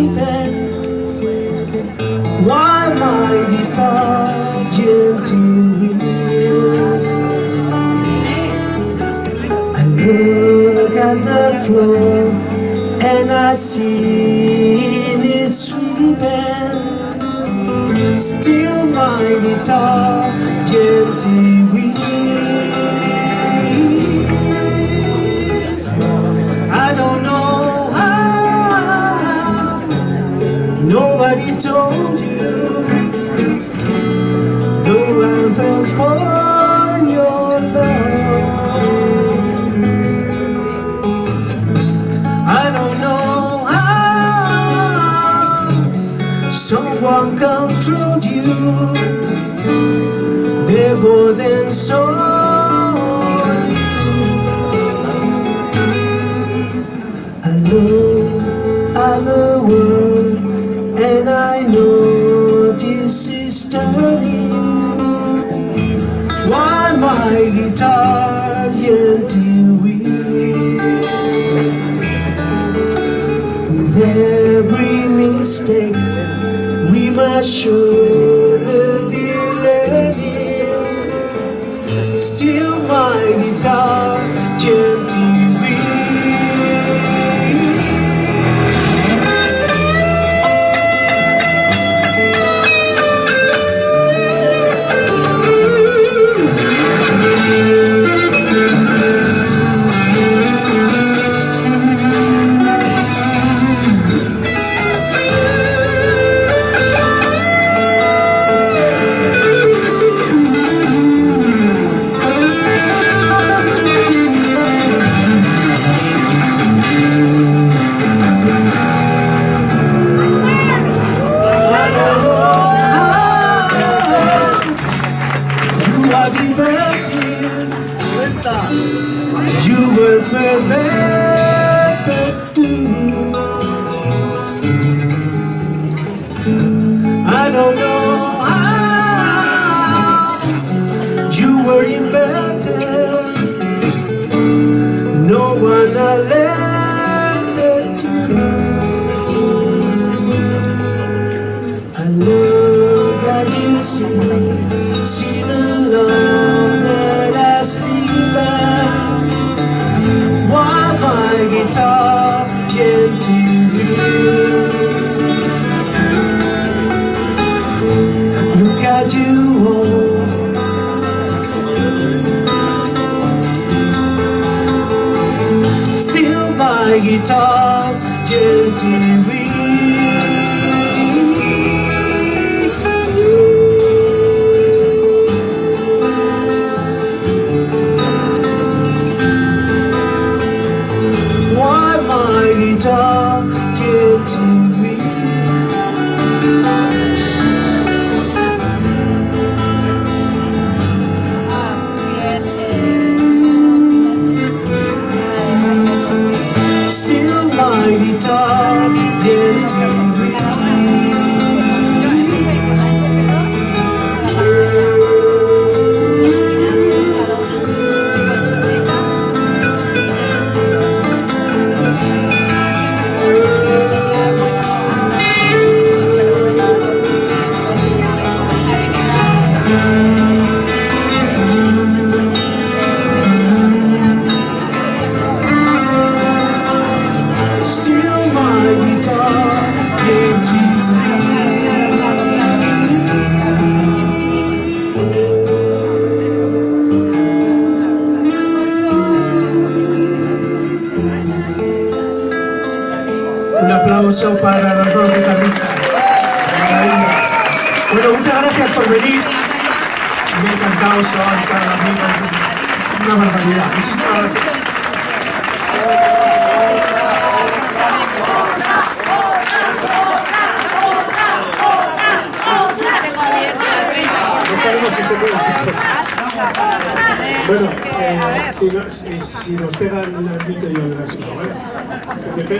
sleeping, while my guitar gentle wheels. I look at the floor and I see it sweeping. Still my guitar gently weeps. I don't know how, nobody told you, though I fell for your love. I don't know how someone controlled you, they both and so. I look at the world and I know this is turning, while my guitar gently weeps. With every mistake we must surely be learning. Still my guitar gently weeps. You were perfect too. I don't know how you were invented. No one I learned it to. I love that you see the love that I sleep at. While my guitar gently weeps. Look at you all, still my guitar gently weeps. Guitar gently weeps. Still my guitar gently weeps. Un aplauso para los dos guitarristas. Bueno, muchas gracias por venir. Me ha encantado cantar, amigos. Una barbaridad. Muchísimas gracias. No sabemos si se puede, chicos. Bueno, si nos pegan el micro yo le asunto, ¿vale?